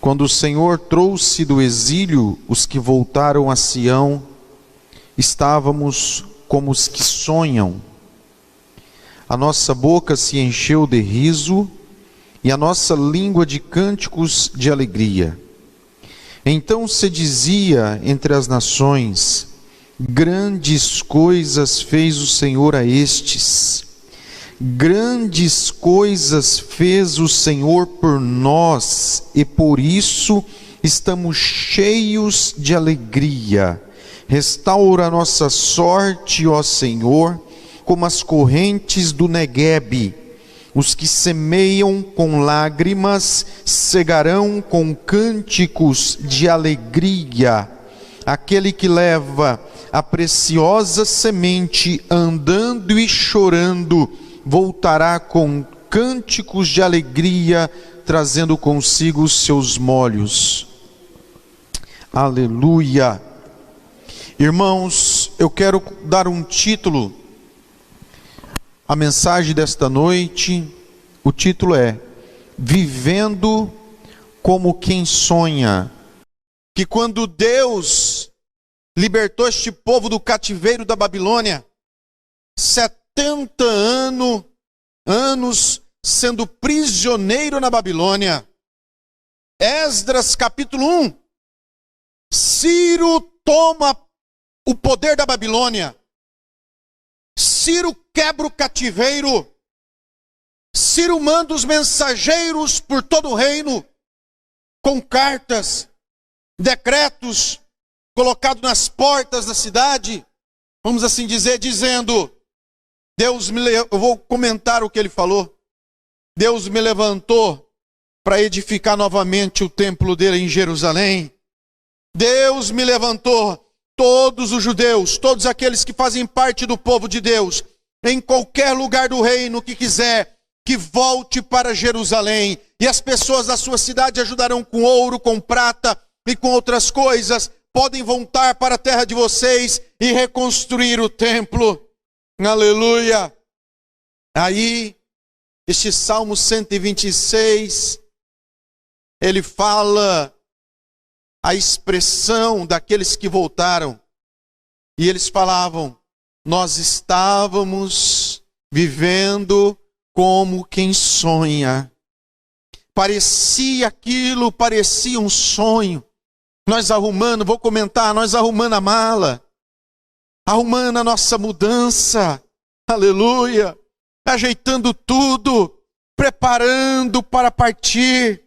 quando o Senhor trouxe do exílio os que voltaram a Sião, estávamos como os que sonham. A nossa boca se encheu de riso e a nossa língua de cânticos de alegria. Então se dizia entre as nações: grandes coisas fez o Senhor a estes. Grandes coisas fez o Senhor por nós, e por isso estamos cheios de alegria. Restaura a nossa sorte, ó Senhor, como as correntes do Neguebe. Os que semeiam com lágrimas cegarão com cânticos de alegria. Aquele que leva a preciosa semente andando e chorando, voltará com cânticos de alegria, trazendo consigo os seus molhos. Aleluia! Irmãos, eu quero dar um título à mensagem desta noite. O título é Vivendo como quem sonha. Que quando Deus libertou este povo do cativeiro da Babilônia, 70 anos sendo prisioneiro na Babilônia. Esdras capítulo 1. Ciro toma o poder da Babilônia. Ciro quebra o cativeiro. Ciro manda os mensageiros por todo o reino, com cartas, decretos, colocados nas portas da cidade, vamos assim dizer, dizendo: eu vou comentar o que ele falou. Deus me levantou para edificar novamente o templo dele em Jerusalém. Deus me levantou, todos os judeus, todos aqueles que fazem parte do povo de Deus, em qualquer lugar do reino que quiser, que volte para Jerusalém. E as pessoas da sua cidade ajudarão com ouro, com prata e com outras coisas. Podem voltar para a terra de vocês e reconstruir o templo. Aleluia! Aí, este Salmo 126, ele fala a expressão daqueles que voltaram. E eles falavam: nós estávamos vivendo como quem sonha. Parecia aquilo, parecia um sonho. Nós arrumando, vou comentar, nós arrumando a mala, arrumando a nossa mudança, aleluia, ajeitando tudo, preparando para partir,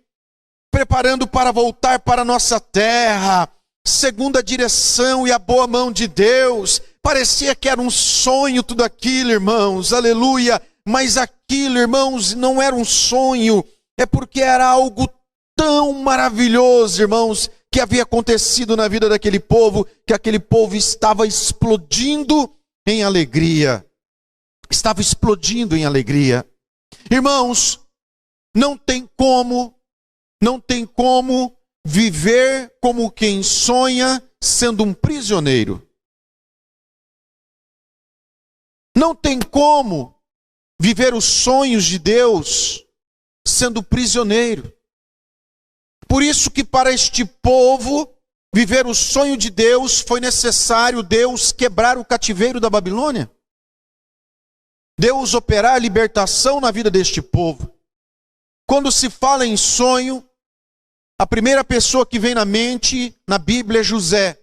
preparando para voltar para a nossa terra, segundo a direção e a boa mão de Deus. Parecia que era um sonho tudo aquilo, irmãos, aleluia, mas aquilo, irmãos, não era um sonho, é porque era algo tão maravilhoso, irmãos, que havia acontecido na vida daquele povo, que aquele povo estava explodindo em alegria. Estava explodindo em alegria. Irmãos, não tem como viver como quem sonha sendo um prisioneiro. Não tem como viver os sonhos de Deus sendo prisioneiro. Por isso que para este povo viver o sonho de Deus foi necessário Deus quebrar o cativeiro da Babilônia. Deus operar a libertação na vida deste povo. Quando se fala em sonho, a primeira pessoa que vem na mente na Bíblia é José.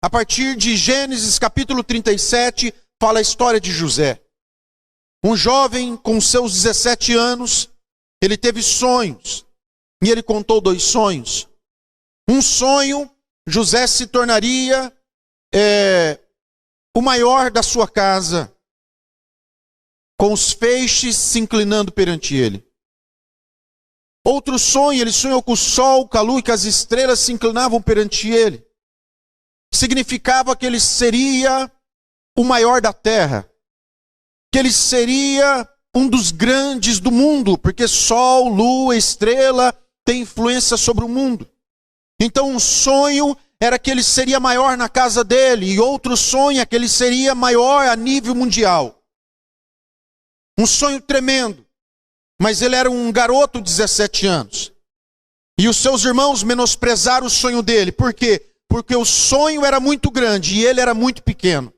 A partir de Gênesis capítulo 37, fala a história de José. Um jovem com seus 17 anos, ele teve sonhos. E ele contou 2 sonhos. Um sonho, José se tornaria o maior da sua casa, com os feixes se inclinando perante ele. Outro sonho, ele sonhou com o sol, com a lua e que as estrelas se inclinavam perante ele. Significava que ele seria o maior da terra, que ele seria um dos grandes do mundo, porque sol, lua, estrela tem influência sobre o mundo. Então um sonho era que ele seria maior na casa dele, e outro sonho é que ele seria maior a nível mundial. Um sonho tremendo, mas ele era um garoto de 17 anos. E os seus irmãos menosprezaram o sonho dele. Por quê? Porque o sonho era muito grande e ele era muito pequeno.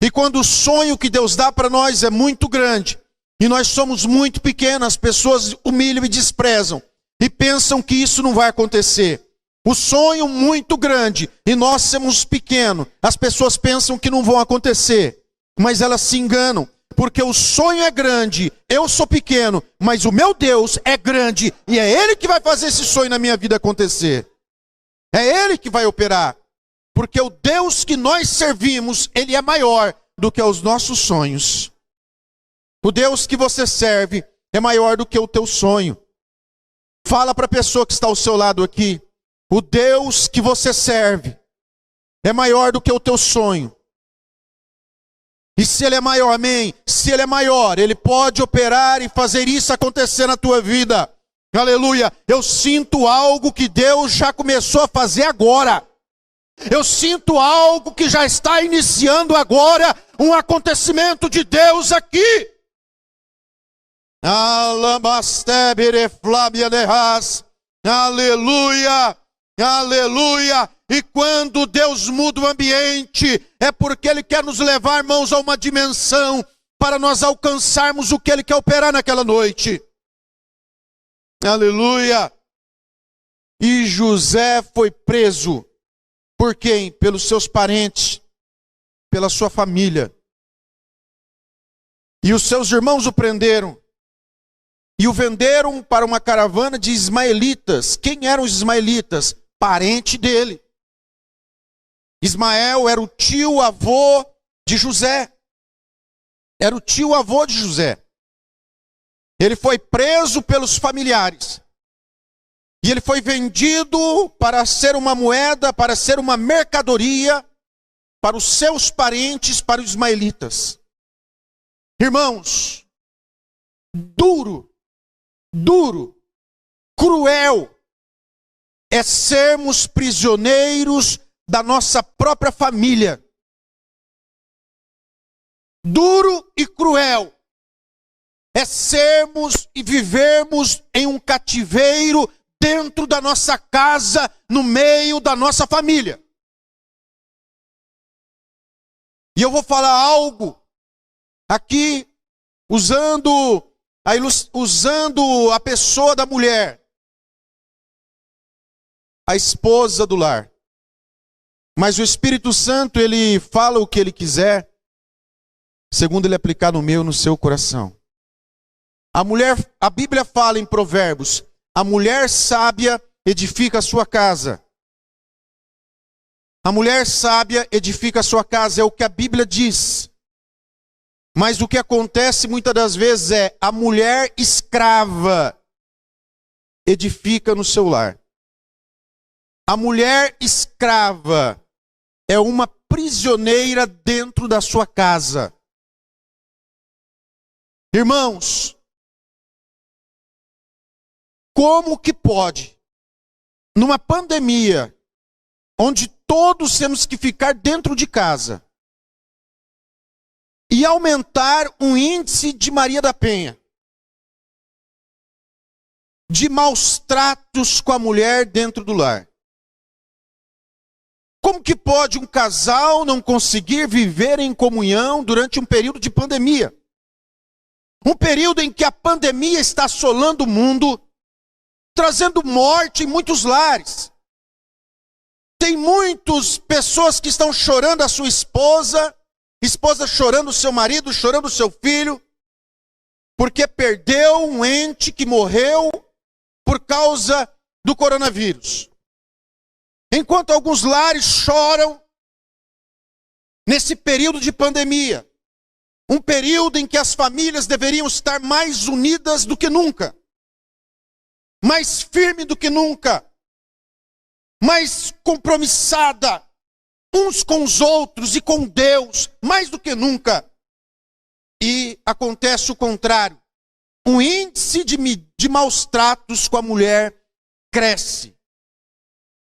E quando o sonho que Deus dá para nós é muito grande, e nós somos muito pequenos, as pessoas humilham e desprezam, e pensam que isso não vai acontecer. O sonho muito grande, e nós somos pequenos, as pessoas pensam que não vão acontecer, mas elas se enganam, porque o sonho é grande, eu sou pequeno, mas o meu Deus é grande, e é Ele que vai fazer esse sonho na minha vida acontecer. É Ele que vai operar. Porque o Deus que nós servimos, Ele é maior do que os nossos sonhos. O Deus que você serve é maior do que o teu sonho. Fala para a pessoa que está ao seu lado aqui. O Deus que você serve é maior do que o teu sonho. E se Ele é maior, amém? Se Ele é maior, Ele pode operar e fazer isso acontecer na tua vida. Aleluia. Eu sinto algo que Deus já começou a fazer agora. Eu sinto algo que já está iniciando agora, um acontecimento de Deus aqui. Aleluia, aleluia. E quando Deus muda o ambiente, é porque Ele quer nos levar, irmãos, a uma dimensão, para nós alcançarmos o que Ele quer operar naquela noite. Aleluia. E José foi preso. Por quem? Pelos seus parentes, pela sua família. E os seus irmãos o prenderam. E o venderam para uma caravana de ismaelitas. Quem eram os ismaelitas? Parente dele. Ismael era o tio-avô de José. Era o tio-avô de José. Ele foi preso pelos familiares. E ele foi vendido para ser uma moeda, para ser uma mercadoria, para os seus parentes, para os ismaelitas. Irmãos, duro, cruel, é sermos prisioneiros da nossa própria família. Duro e cruel é sermos e vivermos em um cativeiro dentro da nossa casa, no meio da nossa família. E eu vou falar algo aqui, usando a pessoa da mulher, a esposa do lar. Mas o Espírito Santo, Ele fala o que Ele quiser, segundo Ele aplicar no meu, no seu coração. A Bíblia fala em Provérbios, a mulher sábia edifica a sua casa. A mulher sábia edifica a sua casa, é o que a Bíblia diz. Mas o que acontece muitas das vezes é a mulher escrava edifica no seu lar. A mulher escrava é uma prisioneira dentro da sua casa. Irmãos, como que pode, numa pandemia, onde todos temos que ficar dentro de casa, e aumentar um índice de Maria da Penha, de maus tratos com a mulher dentro do lar? Como que pode um casal não conseguir viver em comunhão durante um período de pandemia? Um período em que a pandemia está assolando o mundo, trazendo morte em muitos lares. Tem muitas pessoas que estão chorando a sua esposa chorando o seu marido, chorando o seu filho, porque perdeu um ente que morreu por causa do coronavírus. Enquanto alguns lares choram nesse período de pandemia, um período em que as famílias deveriam estar mais unidas do que nunca, mais firme do que nunca, mais compromissada uns com os outros e com Deus, mais do que nunca. E acontece o contrário. O índice de maus tratos com a mulher cresce.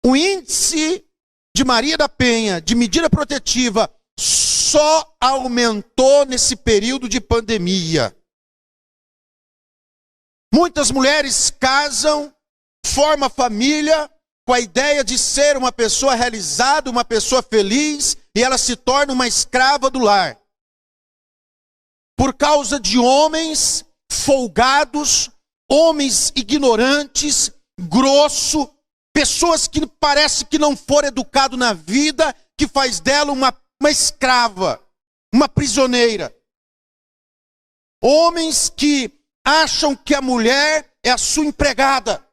O índice de Maria da Penha, de medida protetiva, só aumentou nesse período de pandemia. Muitas mulheres casam forma família com a ideia de ser uma pessoa realizada, uma pessoa feliz, e ela se torna uma escrava do lar. Por causa de homens folgados, homens ignorantes, grosso, pessoas que parece que não foram educados na vida, que faz dela uma escrava, uma prisioneira. Homens que acham que a mulher é a sua empregada,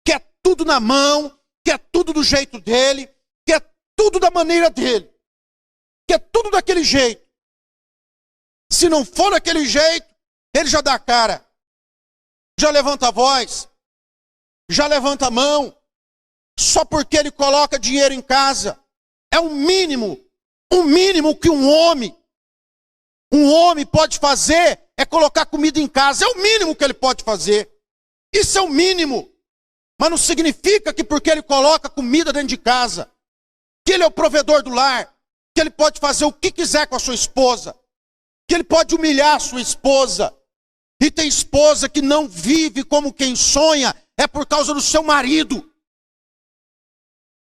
quer tudo na mão, quer tudo do jeito dele, quer tudo da maneira dele, quer tudo daquele jeito. Se não for daquele jeito, ele já dá a cara, já levanta a voz, já levanta a mão, só porque ele coloca dinheiro em casa. É o mínimo que um homem pode fazer é colocar comida em casa. É o mínimo que ele pode fazer. Isso é o mínimo. Mas não significa que porque ele coloca comida dentro de casa, que ele é o provedor do lar, que ele pode fazer o que quiser com a sua esposa, que ele pode humilhar a sua esposa. E tem esposa que não vive como quem sonha, é por causa do seu marido.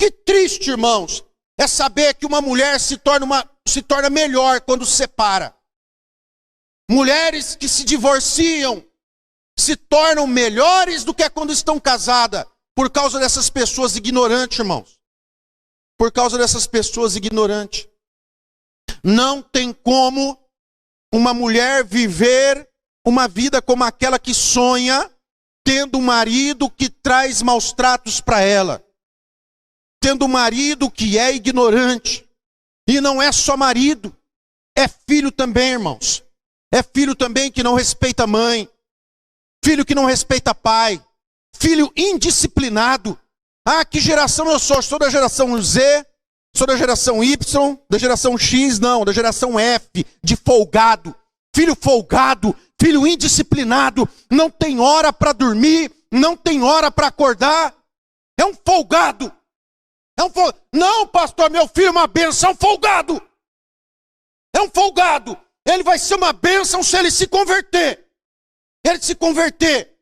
Que triste, irmãos, é saber que uma mulher se torna melhor quando se separa. Mulheres que se divorciam se tornam melhores do que quando estão casadas, por causa dessas pessoas ignorantes, irmãos. Por causa dessas pessoas ignorantes. Não tem como uma mulher viver uma vida como aquela que sonha, tendo um marido que traz maus tratos para ela. Tendo um marido que é ignorante. E não é só marido, é filho também, irmãos. É filho também que não respeita a mãe. Filho que não respeita pai. Filho indisciplinado. Ah, que geração eu sou? Sou da geração Z, sou da geração Y, da geração X, não, da geração F, de folgado. Filho folgado, filho indisciplinado, não tem hora para dormir, não tem hora para acordar. É um folgado. Não, pastor, meu filho é uma bênção, é um folgado. É um folgado. Ele vai ser uma bênção se ele se converter. Ele se converter.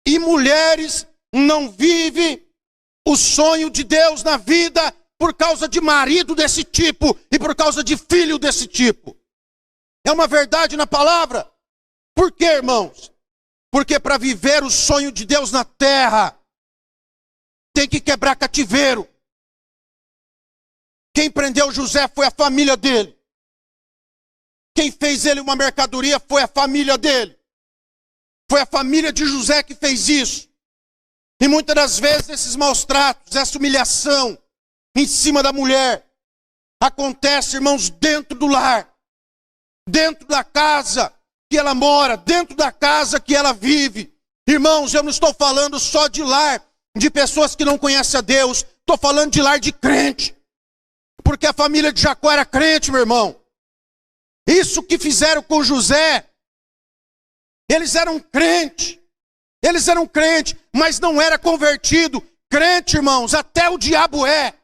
E mulheres não vivem o sonho de Deus na vida por causa de marido desse tipo e por causa de filho desse tipo. É uma verdade na palavra. Por quê, irmãos? Porque para viver o sonho de Deus na terra, tem que quebrar cativeiro. Quem prendeu José foi a família dele. Quem fez ele uma mercadoria foi a família dele. Foi a família de José que fez isso. E muitas das vezes esses maus tratos, essa humilhação em cima da mulher, acontece, irmãos, dentro do lar. Dentro da casa que ela mora, dentro da casa que ela vive. Irmãos, eu não estou falando só de lar de pessoas que não conhecem a Deus. Estou falando de lar de crente. Porque a família de Jacó era crente, meu irmão. Isso que fizeram com José, eles eram crente, mas não era convertido. Crente, irmãos, até o diabo é.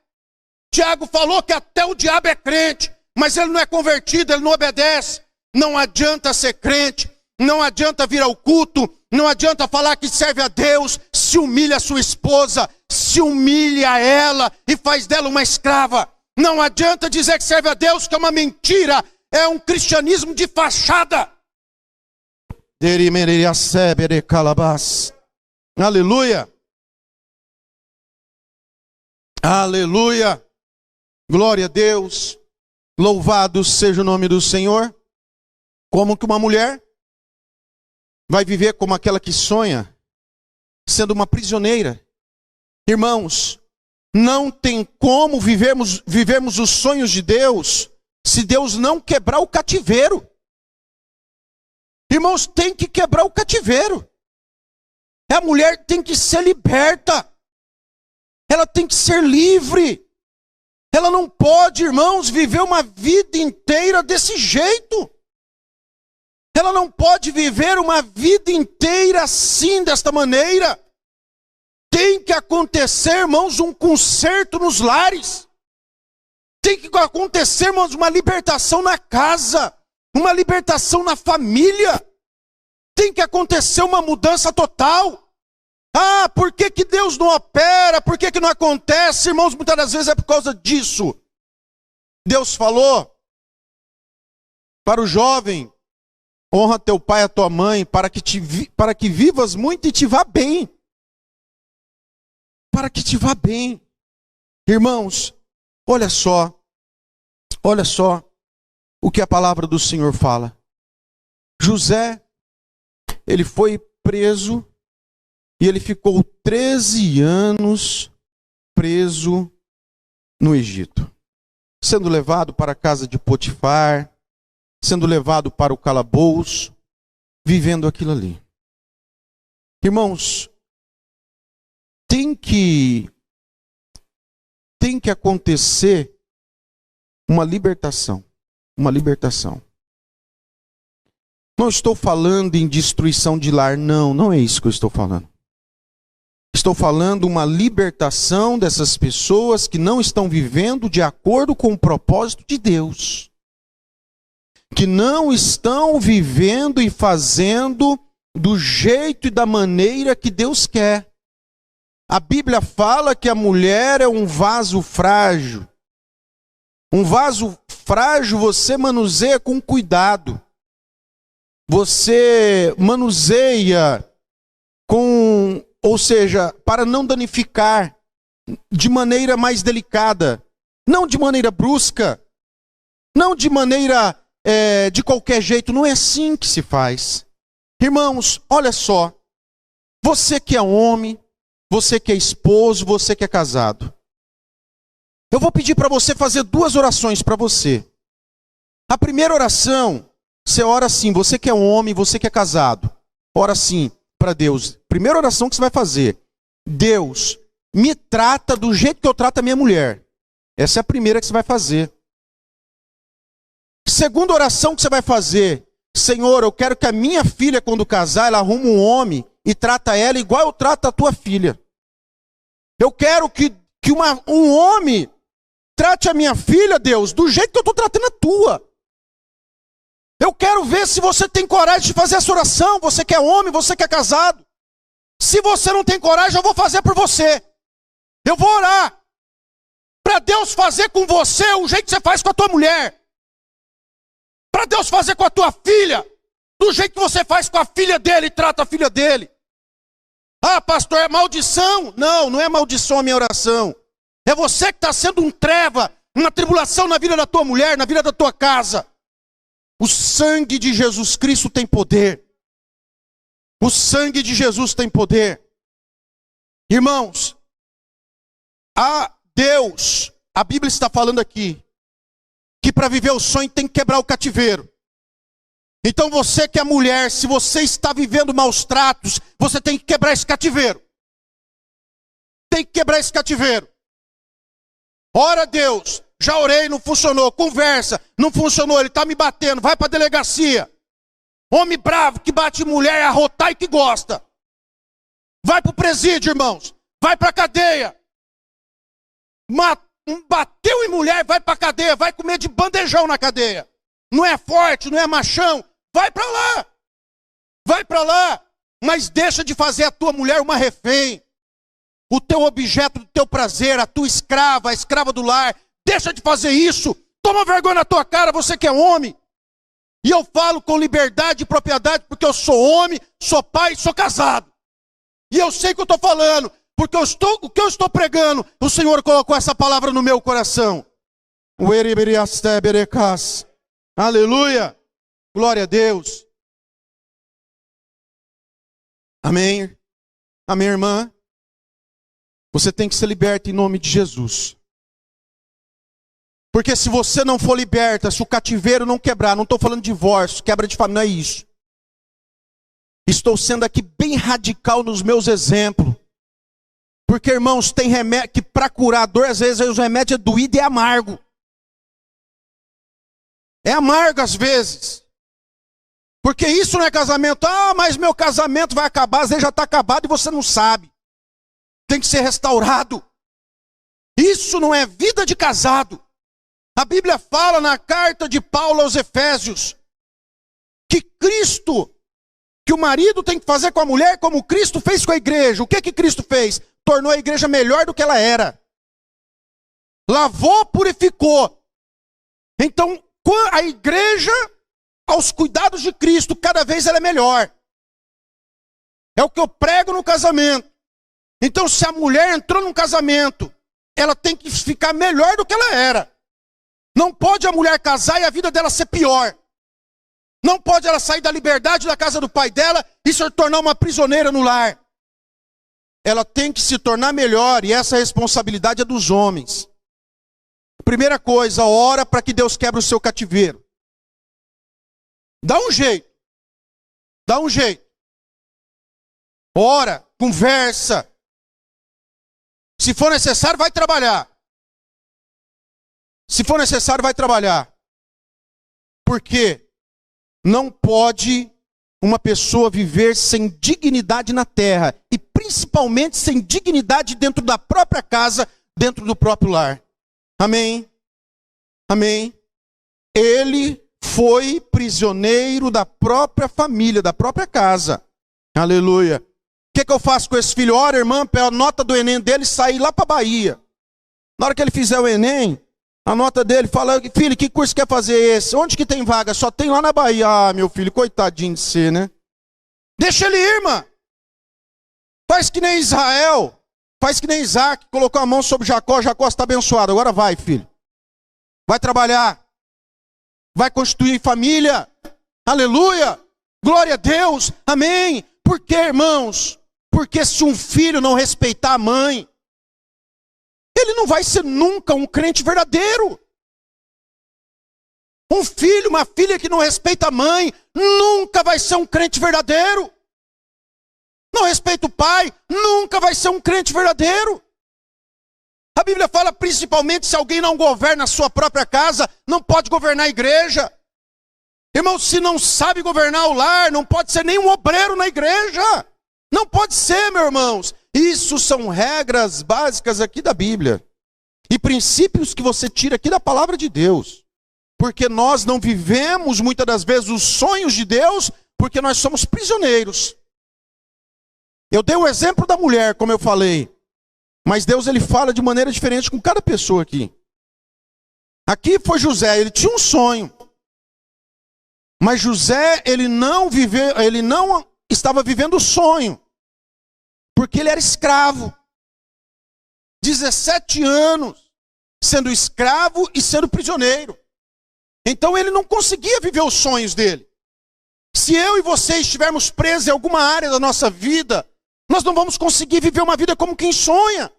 Tiago falou que até o diabo é crente, mas ele não é convertido, ele não obedece. Não adianta ser crente, não adianta vir ao culto, não adianta falar que serve a Deus, se humilha a sua esposa, se humilha ela e faz dela uma escrava. Não adianta dizer que serve a Deus, que é uma mentira. É um cristianismo de fachada. Aleluia. Aleluia. Glória a Deus. Louvado seja o nome do Senhor. Como que uma mulher vai viver como aquela que sonha, sendo uma prisioneira? Irmãos, não tem como vivermos os sonhos de Deus se Deus não quebrar o cativeiro. Irmãos, tem que quebrar o cativeiro. A mulher tem que ser liberta. Ela tem que ser livre. Ela não pode, irmãos, viver uma vida inteira desse jeito. Ela não pode viver uma vida inteira assim, desta maneira. Tem que acontecer, irmãos, um conserto nos lares. Tem que acontecer, irmãos, uma libertação na casa, uma libertação na família. Tem que acontecer uma mudança total. Ah, por que que Deus não opera? Por que que não acontece? Irmãos, muitas das vezes é por causa disso. Deus falou para o jovem: honra teu pai e a tua mãe, para que vivas muito e te vá bem. Para que te vá bem. Irmãos, olha só o que a palavra do Senhor fala. José, ele foi preso e ele ficou 13 anos preso no Egito, sendo levado para a casa de Potifar, sendo levado para o calabouço, vivendo aquilo ali. Irmãos, tem que acontecer uma libertação. Não estou falando em destruição de lar, não é isso que eu estou falando. Estou falando uma libertação dessas pessoas que não estão vivendo de acordo com o propósito de Deus. Que não estão vivendo e fazendo do jeito e da maneira que Deus quer. A Bíblia fala que a mulher é um vaso frágil. Um vaso frágil você manuseia com cuidado. Você manuseia ou seja, para não danificar, de maneira mais delicada, não de maneira brusca, não de maneira de qualquer jeito. Não é assim que se faz. Irmãos, olha só, você que é homem, você que é esposo, você que é casado, eu vou pedir para você fazer 2 orações para você. A primeira oração, você ora assim, você que é homem, você que é casado, ora assim para Deus. Primeira oração que você vai fazer: Deus, me trata do jeito que eu trato a minha mulher. Essa é a primeira que você vai fazer. Segunda oração que você vai fazer: Senhor, eu quero que a minha filha, quando casar, ela arrume um homem e trata ela igual eu trato a tua filha. Eu quero que um homem trate a minha filha, Deus, do jeito que eu estou tratando a tua. Eu quero ver se você tem coragem de fazer essa oração. Você que é homem, você que é casado. Se você não tem coragem, eu vou fazer por você. Eu vou orar para Deus fazer com você o jeito que você faz com a tua mulher. Para Deus fazer com a tua filha do jeito que você faz com a filha dele e trata a filha dele. Ah, pastor, é maldição? Não é maldição a minha oração. É você que está sendo um treva, uma tribulação na vida da tua mulher, na vida da tua casa. O sangue de Jesus Cristo tem poder. O sangue de Jesus tem poder. Irmãos, a Deus, a Bíblia está falando aqui, que para viver o sonho tem que quebrar o cativeiro. Então você que é mulher, se você está vivendo maus tratos, você tem que quebrar esse cativeiro. Tem que quebrar esse cativeiro. Ora, Deus, já orei, não funcionou. Conversa, não funcionou, ele está me batendo, vai para a delegacia. Homem bravo que bate mulher, é arrotar e que gosta. Vai para o presídio, irmãos. Vai para a cadeia. Bateu em mulher, vai para a cadeia. Vai comer de bandejão na cadeia. Não é forte, não é machão. Vai para lá. Vai para lá. Mas deixa de fazer a tua mulher uma refém. O teu objeto do teu prazer, a tua escrava, a escrava do lar. Deixa de fazer isso. Toma vergonha na tua cara, você que é homem. E eu falo com liberdade e propriedade porque eu sou homem, sou pai, sou casado. E eu sei o que eu estou falando, porque o que eu estou pregando, o Senhor colocou essa palavra no meu coração. Aleluia. Glória a Deus. Amém. Amém, irmã. Você tem que ser liberta em nome de Jesus. Porque se você não for liberta, se o cativeiro não quebrar, não estou falando de divórcio, quebra de família, não é isso. Estou sendo aqui bem radical nos meus exemplos. Porque, irmãos, tem remédio que para curar a dor, às vezes o remédio é doído e é amargo. É amargo às vezes. Porque isso não é casamento. Ah, mas meu casamento vai acabar, às vezes já está acabado e você não sabe. Tem que ser restaurado. Isso não é vida de casado. A Bíblia fala na carta de Paulo aos Efésios que que o marido tem que fazer com a mulher como Cristo fez com a igreja. O que que Cristo fez? Tornou a igreja melhor do que ela era. Lavou, purificou. Então, a igreja, aos cuidados de Cristo, cada vez ela é melhor. É o que eu prego no casamento. Então, se a mulher entrou num casamento, ela tem que ficar melhor do que ela era. Não pode a mulher casar e a vida dela ser pior. Não pode ela sair da liberdade da casa do pai dela e se tornar uma prisioneira no lar. Ela tem que se tornar melhor, e essa responsabilidade é dos homens. Primeira coisa, ora para que Deus quebre o seu cativeiro. Dá um jeito. Dá um jeito. Ora, conversa. Se for necessário, vai trabalhar. Se for necessário, vai trabalhar. Por quê? Não pode uma pessoa viver sem dignidade na terra. E principalmente sem dignidade dentro da própria casa, dentro do próprio lar. Amém? Amém? Ele foi prisioneiro da própria família, da própria casa. Aleluia. O que eu faço com esse filho? Ora, irmã, para a nota do Enem dele sair lá para a Bahia. Na hora que ele fizer o Enem, a nota dele fala: filho, que curso quer fazer esse? Onde que tem vaga? Só tem lá na Bahia. Ah, meu filho, coitadinho de você, né? Deixa ele ir, irmã. Faz que nem Israel. Faz que nem Isaac, colocou a mão sobre Jacó. Jacó está abençoado. Agora vai, filho. Vai trabalhar. Vai constituir família. Aleluia. Glória a Deus. Amém. Por quê, irmãos? Porque se um filho não respeitar a mãe, ele não vai ser nunca um crente verdadeiro. Um filho, uma filha que não respeita a mãe, nunca vai ser um crente verdadeiro. Não respeita o pai, nunca vai ser um crente verdadeiro. A Bíblia fala principalmente se alguém não governa a sua própria casa, não pode governar a igreja. Irmão, se não sabe governar o lar, não pode ser nem um obreiro na igreja. Não pode ser, meus irmãos. Isso são regras básicas aqui da Bíblia. E princípios que você tira aqui da palavra de Deus. Porque nós não vivemos muitas das vezes os sonhos de Deus, porque nós somos prisioneiros. Eu dei o exemplo da mulher, como eu falei. Mas Deus, ele fala de maneira diferente com cada pessoa aqui. Aqui foi José, ele tinha um sonho. Mas José, ele não estava vivendo o sonho. Porque ele era escravo. 17 anos sendo escravo e sendo prisioneiro. Então ele não conseguia viver os sonhos dele. Se eu e você estivermos presos em alguma área da nossa vida, nós não vamos conseguir viver uma vida como quem sonha.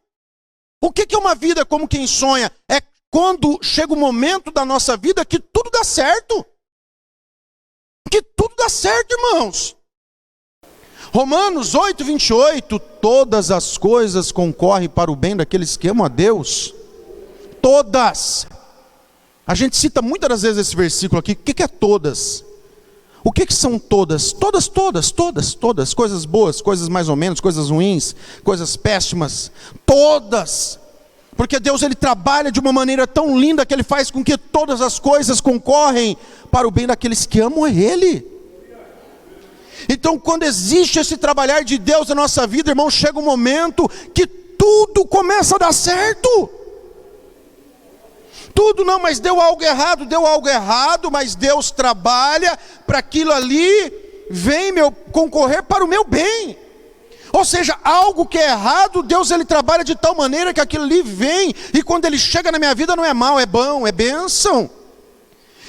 O que é uma vida como quem sonha? É quando chega o momento da nossa vida que tudo dá certo. Que tudo dá certo, irmãos. Romanos 8, 28, todas as coisas concorrem para o bem daqueles que amam a Deus. Todas. A gente cita muitas das vezes esse versículo aqui. O que é todas? O que são todas? Todas. Coisas boas, coisas mais ou menos, coisas ruins, coisas péssimas. Todas. Porque Deus, ele trabalha de uma maneira tão linda que ele faz com que todas as coisas concorrem para o bem daqueles que amam a Ele. Então, quando existe esse trabalhar de Deus na nossa vida, irmão, chega um momento que tudo começa a dar certo. Tudo não, mas deu algo errado, mas Deus trabalha para aquilo ali vem concorrer para o meu bem. Ou seja, algo que é errado, Deus, ele trabalha de tal maneira que aquilo ali vem, e quando ele chega na minha vida não é mal, é bom, é bênção.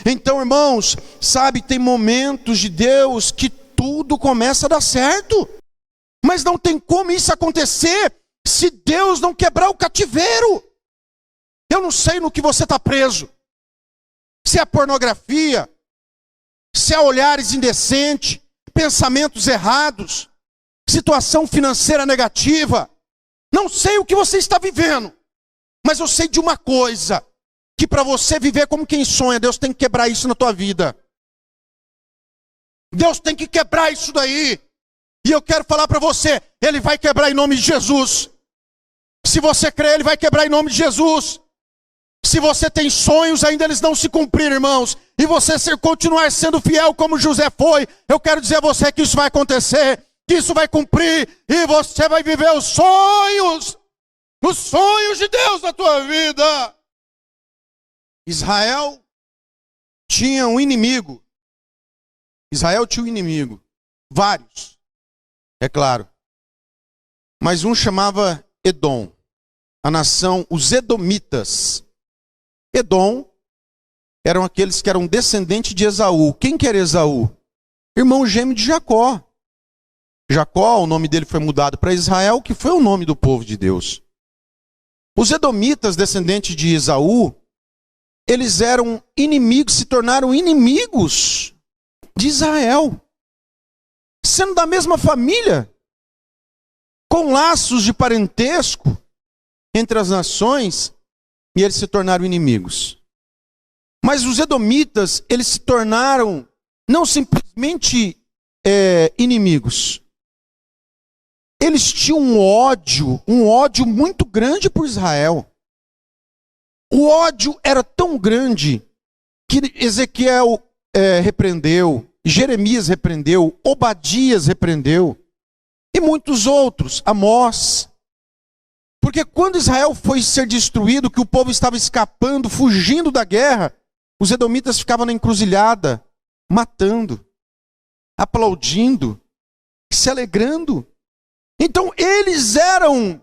Então, irmãos, sabe, tem momentos de Deus que tudo começa a dar certo. Mas não tem como isso acontecer se Deus não quebrar o cativeiro. Eu não sei no que você está preso. Se é pornografia, se é olhares indecentes, pensamentos errados, situação financeira negativa. Não sei o que você está vivendo. Mas eu sei de uma coisa. Que para você viver como quem sonha, Deus tem que quebrar isso na tua vida. Deus tem que quebrar isso daí. E eu quero falar para você, Ele vai quebrar em nome de Jesus. Se você crer, Ele vai quebrar em nome de Jesus. Se você tem sonhos, ainda eles não se cumpriram, irmãos, e você continuar sendo fiel como José foi, eu quero dizer a você que isso vai acontecer, que isso vai cumprir, e você vai viver os sonhos de Deus na tua vida. Israel tinha um inimigo. Vários, é claro. Mas um chamava Edom, a nação, os Edomitas. Edom eram aqueles que eram descendentes de Esaú. Quem que era Esaú? Irmão gêmeo de Jacó. Jacó, o nome dele foi mudado para Israel, que foi o nome do povo de Deus. Os Edomitas, descendentes de Esaú, eles eram inimigos, se tornaram inimigos de Israel. Sendo da mesma família, com laços de parentesco entre as nações, e eles se tornaram inimigos. Mas os Edomitas, eles se tornaram não simplesmente inimigos. Eles tinham um ódio muito grande por Israel. O ódio era tão grande que Ezequiel repreendeu, Jeremias repreendeu, Obadias repreendeu, e muitos outros, Amós. Porque quando Israel foi ser destruído, que o povo estava escapando, fugindo da guerra, os edomitas ficavam na encruzilhada, matando, aplaudindo, se alegrando. Então eles eram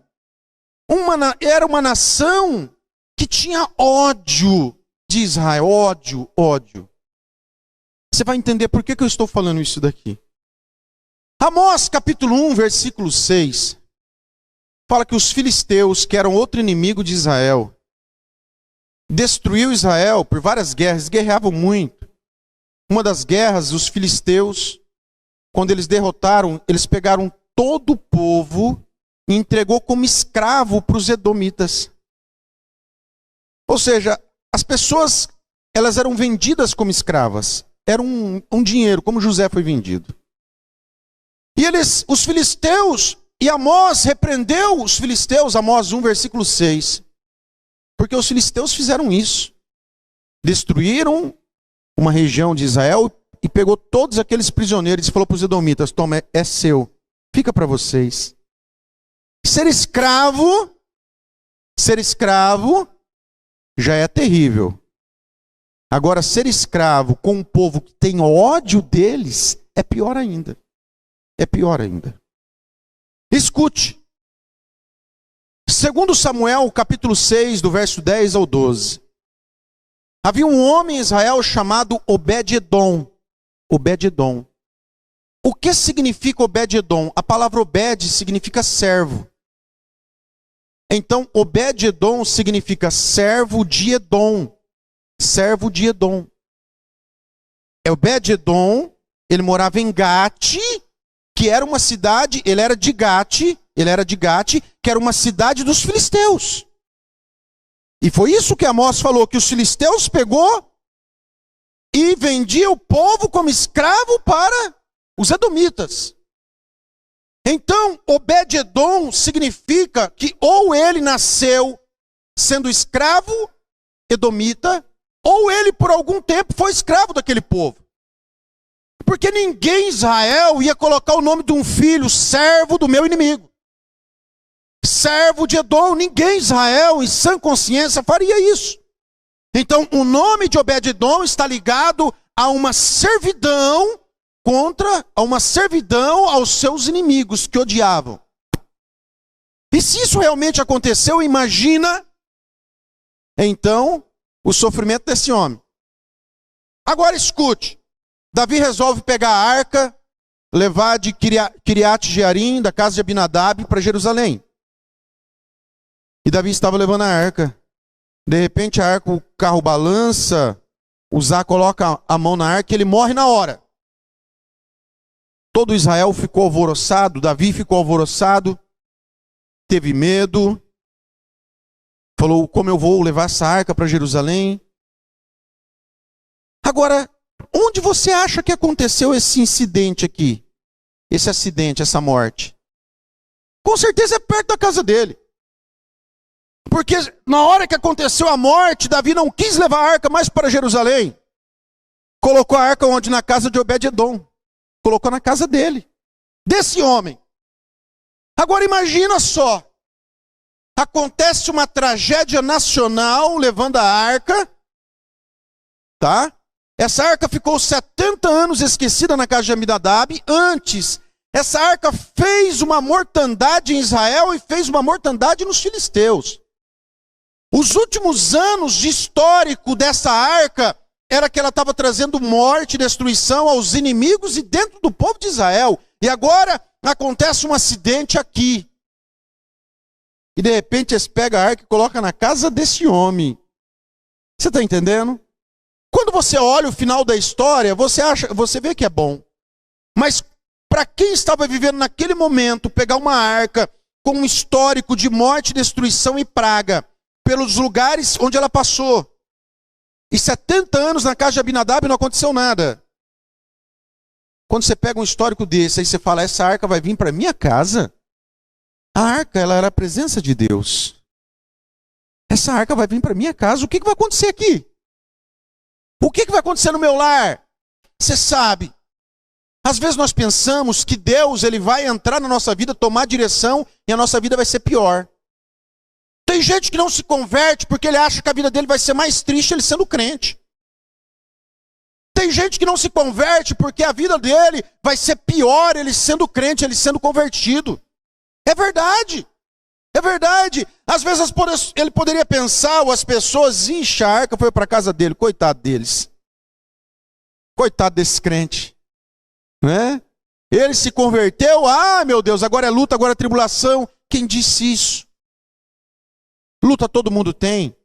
uma nação que tinha ódio de Israel, ódio. Você vai entender por que eu estou falando isso daqui. Amós capítulo 1, versículo 6, fala que os filisteus, que eram outro inimigo de Israel, destruiu Israel por várias guerras, guerreavam muito. Uma das guerras, os filisteus, quando eles derrotaram, eles pegaram todo o povo e entregou como escravo para os edomitas. Ou seja, as pessoas, elas eram vendidas como escravas. Era um dinheiro, como José foi vendido. E os filisteus, e Amós repreendeu os filisteus, Amós 1, versículo 6. Porque os filisteus fizeram isso. Destruíram uma região de Israel e pegou todos aqueles prisioneiros e falou para os edomitas: toma, é seu, fica para vocês. Ser escravo já é terrível. Agora, ser escravo com um povo que tem ódio deles é pior ainda. É pior ainda. Escute. Segundo Samuel, capítulo 6, do verso 10 ao 12. Havia um homem em Israel chamado Obed-edom. Obed-edom. O que significa Obed-edom? A palavra Obed significa servo. Então, Obed-edom significa servo de Edom. Servo de Edom. Obed-edom, ele morava em Gate, que era uma cidade, ele era de Gate, que era uma cidade dos filisteus. E foi isso que Amós falou, que os filisteus pegou e vendia o povo como escravo para os edomitas. Então, Obed-edom significa que ou ele nasceu sendo escravo edomita, ou ele por algum tempo foi escravo daquele povo. Porque ninguém em Israel ia colocar o nome de um filho, servo do meu inimigo. Servo de Edom, ninguém em Israel, em sã consciência, faria isso. Então, o nome de Obed-edom está ligado a uma servidão aos seus inimigos que odiavam. E se isso realmente aconteceu, imagina, então, o sofrimento desse homem. Agora escute. Davi resolve pegar a arca, levar de Kiriat Jearim, da casa de Abinadab, para Jerusalém. E Davi estava levando a arca. De repente a arca, o carro balança, Uzá coloca a mão na arca e ele morre na hora. Todo Israel ficou alvoroçado, Davi ficou alvoroçado, teve medo, falou: como eu vou levar essa arca para Jerusalém? Agora, onde você acha que aconteceu esse incidente aqui? Esse acidente, essa morte? Com certeza é perto da casa dele. Porque na hora que aconteceu a morte, Davi não quis levar a arca mais para Jerusalém. Colocou a arca onde? Na casa de Obed-edom. Colocou na casa dele, desse homem. Agora imagina só. Acontece uma tragédia nacional levando a arca, tá? Essa arca ficou 70 anos esquecida na casa de Aminadab. Antes, essa arca fez uma mortandade em Israel e fez uma mortandade nos filisteus. Os últimos anos de histórico dessa arca era que ela estava trazendo morte e destruição aos inimigos e dentro do povo de Israel. E agora acontece um acidente aqui. E de repente eles pegam a arca e colocam na casa desse homem. Você está entendendo? Quando você olha o final da história, você vê que é bom. Mas para quem estava vivendo naquele momento, pegar uma arca com um histórico de morte, destruição e praga, pelos lugares onde ela passou, e 70 anos na casa de Abinadab não aconteceu nada. Quando você pega um histórico desse, aí você fala, essa arca vai vir para minha casa? A arca, ela era a presença de Deus. Essa arca vai vir para minha casa, o que vai acontecer aqui? O que vai acontecer no meu lar? Você sabe, às vezes nós pensamos que Deus ele vai entrar na nossa vida, tomar direção, e a nossa vida vai ser pior. Tem gente que não se converte porque ele acha que a vida dele vai ser mais triste ele sendo crente. Tem gente que não se converte porque a vida dele vai ser pior ele sendo crente, ele sendo convertido. É verdade. É verdade. Às vezes ele poderia pensar, ou as pessoas encharcam, foi para a casa dele, coitado deles. Coitado desse crente. Né? Ele se converteu, meu Deus, agora é luta, agora é tribulação. Quem disse isso? Luta todo mundo tem,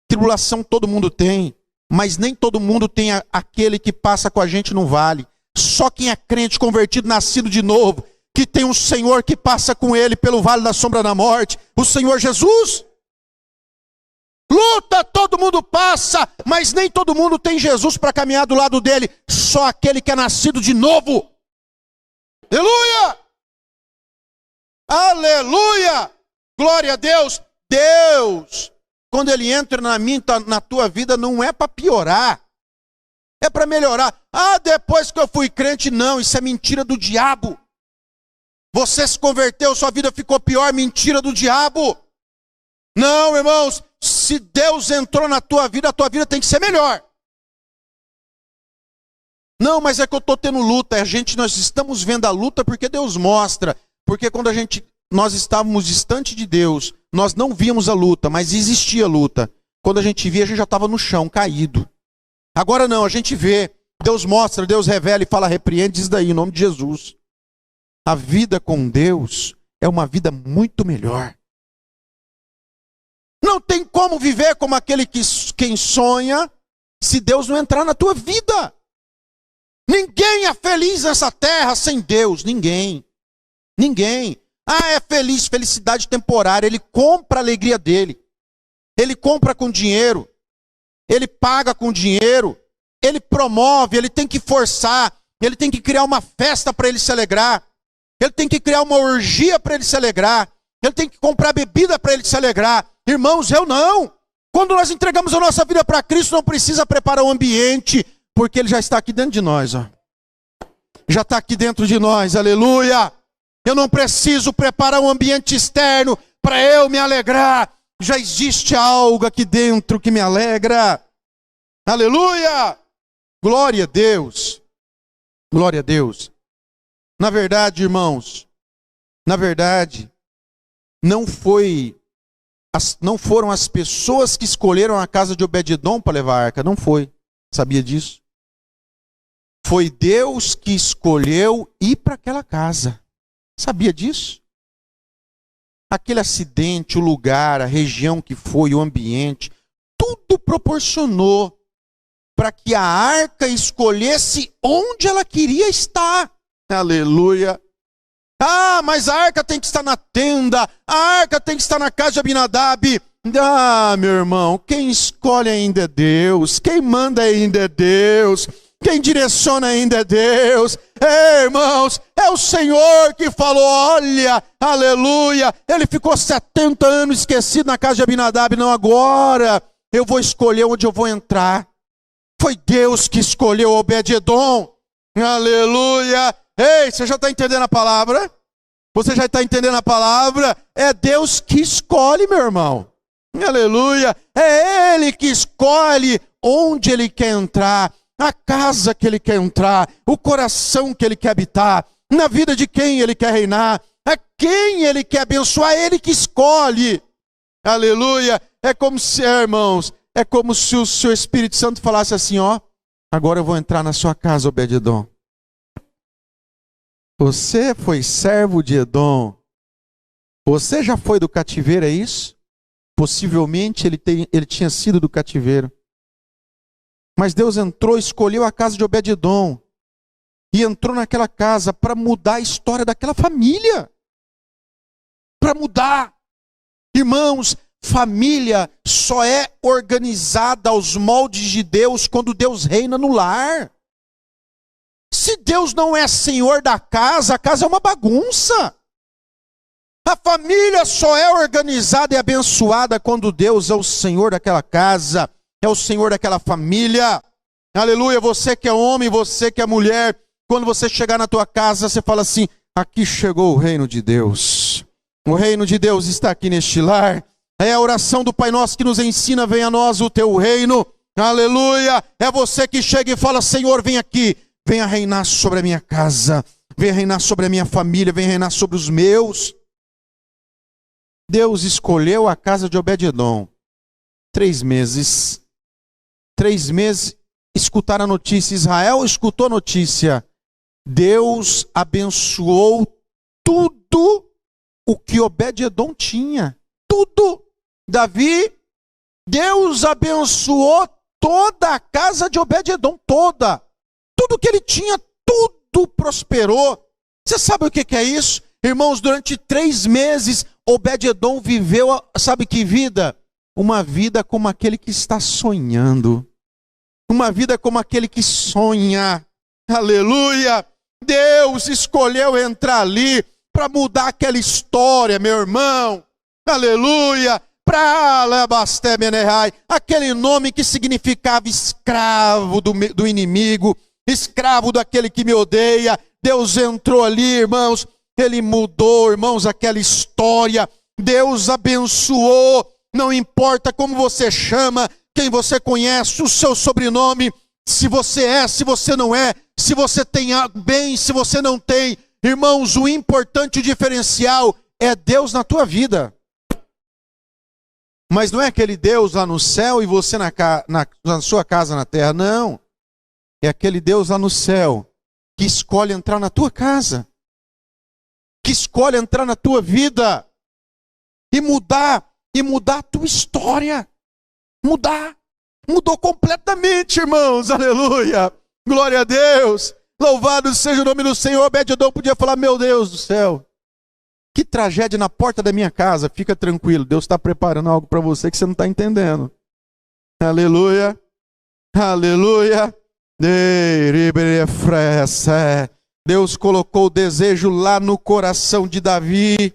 tribulação todo mundo tem, mas nem todo mundo tem aquele que passa com a gente no vale. Só quem é crente, convertido, nascido de novo, que tem um Senhor que passa com ele pelo vale da sombra da morte, o Senhor Jesus. Luta todo mundo passa, mas nem todo mundo tem Jesus para caminhar do lado dele. Só aquele que é nascido de novo. Aleluia! Aleluia! Glória a Deus! Deus, quando ele entra na tua vida, não é para piorar, é para melhorar. Depois que eu fui crente, não, isso é mentira do diabo. Você se converteu, sua vida ficou pior, mentira do diabo. Não, irmãos, se Deus entrou na tua vida, a tua vida tem que ser melhor. Não, mas é que eu estou tendo luta. Nós estamos vendo a luta porque Deus mostra. Porque quando nós estávamos distante de Deus, nós não víamos a luta, mas existia luta. Quando a gente via, a gente já estava no chão, caído. Agora não, a gente vê, Deus mostra, Deus revela e fala, repreende isso daí, em nome de Jesus. A vida com Deus é uma vida muito melhor. Não tem como viver como quem sonha, se Deus não entrar na tua vida. Ninguém é feliz nessa terra sem Deus, ninguém. Ninguém. É feliz, felicidade temporária. Ele compra a alegria dele. Ele compra com dinheiro. Ele paga com dinheiro. Ele promove, ele tem que forçar. Ele tem que criar uma festa para ele se alegrar. Ele tem que criar uma orgia para ele se alegrar. Ele tem que comprar bebida para ele se alegrar. Irmãos, eu não. Quando nós entregamos a nossa vida para Cristo, não precisa preparar o ambiente, porque Ele já está aqui dentro de nós. Ó. Já está aqui dentro de nós, aleluia. Eu não preciso preparar um ambiente externo para eu me alegrar. Já existe algo aqui dentro que me alegra. Aleluia! Glória a Deus. Glória a Deus. Na verdade, irmãos, não foram as pessoas que escolheram a casa de Obed-edom para levar a arca, não foi. Sabia disso? Foi Deus que escolheu ir para aquela casa. Sabia disso? Aquele acidente, o lugar, a região que foi, o ambiente, tudo proporcionou para que a arca escolhesse onde ela queria estar. Aleluia. Mas a arca tem que estar na tenda, a arca tem que estar na casa de Abinadab. Meu irmão, quem escolhe ainda é Deus, quem manda ainda é Deus. Quem direciona ainda é Deus. Irmãos, é o Senhor que falou, olha, aleluia. Ele ficou 70 anos esquecido na casa de Abinadab. Não, agora eu vou escolher onde eu vou entrar. Foi Deus que escolheu Obed-edom. Aleluia. Ei, você já está entendendo a palavra? Você já está entendendo a palavra? É Deus que escolhe, meu irmão. Aleluia. É Ele que escolhe onde Ele quer entrar, a casa que Ele quer entrar, o coração que Ele quer habitar, na vida de quem Ele quer reinar, a quem Ele quer abençoar, é Ele que escolhe. Aleluia. É como se, irmãos, é como se o seu Espírito Santo falasse assim, ó, agora eu vou entrar na sua casa, Obed-edom. Você foi servo de Edom. Você já foi do cativeiro, é isso? Possivelmente ele tinha sido do cativeiro. Mas Deus entrou, escolheu a casa de Obed-edom. E entrou naquela casa para mudar a história daquela família. Para mudar. Irmãos, família só é organizada aos moldes de Deus quando Deus reina no lar. Se Deus não é senhor da casa, a casa é uma bagunça. A família só é organizada e abençoada quando Deus é o senhor daquela casa, é o senhor daquela família. Aleluia, você que é homem, você que é mulher, quando você chegar na tua casa, você fala assim, aqui chegou o reino de Deus. O reino de Deus está aqui neste lar. É a oração do Pai Nosso que nos ensina, venha a nós o teu reino. Aleluia, é você que chega e fala, Senhor, vem aqui. Venha reinar sobre a minha casa, venha reinar sobre a minha família, venha reinar sobre os meus. Deus escolheu a casa de Obed-edom. 3 meses. 3 meses, escutaram a notícia. Israel escutou a notícia. Deus abençoou tudo o que Obed-edom tinha. Tudo. Davi, Deus abençoou toda a casa de Obed-edom, toda. Tudo que ele tinha, tudo prosperou. Você sabe o que é isso? Irmãos, durante 3 meses, Obed-edom viveu, sabe que vida? Uma vida como aquele que está sonhando. Uma vida como aquele que sonha. Aleluia! Deus escolheu entrar ali para mudar aquela história, meu irmão. Aleluia! Para Alabastemenerai, aquele nome que significava escravo do inimigo, escravo daquele que me odeia. Deus entrou ali, irmãos, Ele mudou, irmãos, aquela história. Deus abençoou, não importa como você chama, quem você conhece, o seu sobrenome, se você é, se você não é, se você tem bem, se você não tem. Irmãos, o importante, o diferencial é Deus na tua vida. Mas não é aquele Deus lá no céu e você na sua casa na terra, não. É aquele Deus lá no céu que escolhe entrar na tua casa, que escolhe entrar na tua vida e mudar a tua história. Mudou completamente, irmãos, aleluia, glória a Deus, louvado seja o nome do Senhor. Obed-edom podia falar, meu Deus do céu, que tragédia na porta da minha casa. Fica tranquilo, Deus está preparando algo para você que você não está entendendo. Aleluia, aleluia. Deus colocou o desejo lá no coração de Davi,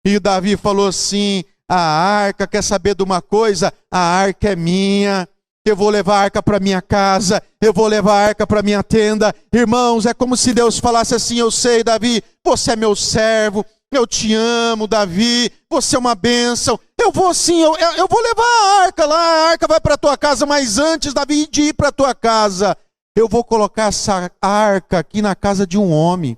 e Davi falou assim, a arca, quer saber de uma coisa? A arca é minha, eu vou levar a arca para minha casa, eu vou levar a arca para minha tenda. Irmãos, é como se Deus falasse assim, eu sei, Davi, você é meu servo, eu te amo, Davi, você é uma bênção, eu vou sim, eu vou levar a arca lá, a arca vai para a tua casa, mas antes, Davi, de ir para a tua casa, eu vou colocar essa arca aqui na casa de um homem.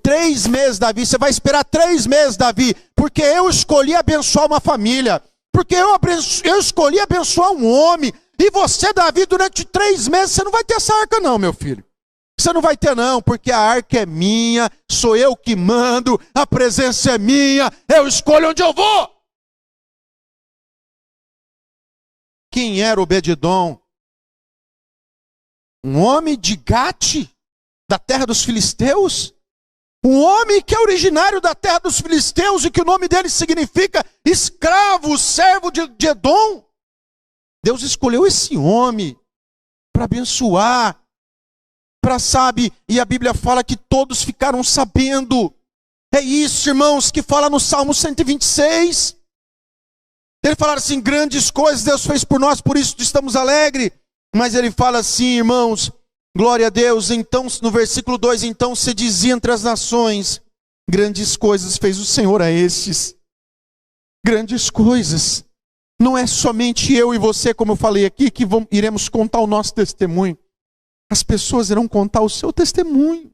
3 meses, Davi, você vai esperar 3 meses, Davi, porque eu escolhi abençoar uma família, porque eu escolhi abençoar um homem, e você, Davi, durante 3 meses, você não vai ter essa arca não, meu filho. Você não vai ter não, porque a arca é minha, sou eu que mando, a presença é minha, eu escolho onde eu vou. Quem era Obed-edom? Um homem de Gate, da terra dos filisteus? Um homem que é originário da terra dos filisteus e que o nome dele significa escravo, servo de Edom. Deus escolheu esse homem para abençoar sabe, e a Bíblia fala que todos ficaram sabendo. É isso, irmãos, que fala no Salmo 126. Ele fala assim, grandes coisas Deus fez por nós, por isso estamos alegres. Mas ele fala assim, irmãos, glória a Deus. Então, no versículo 2, então se dizia entre as nações, grandes coisas fez o Senhor a estes. Grandes coisas. Não é somente eu e você, como eu falei aqui, que iremos contar o nosso testemunho. As pessoas irão contar o seu testemunho.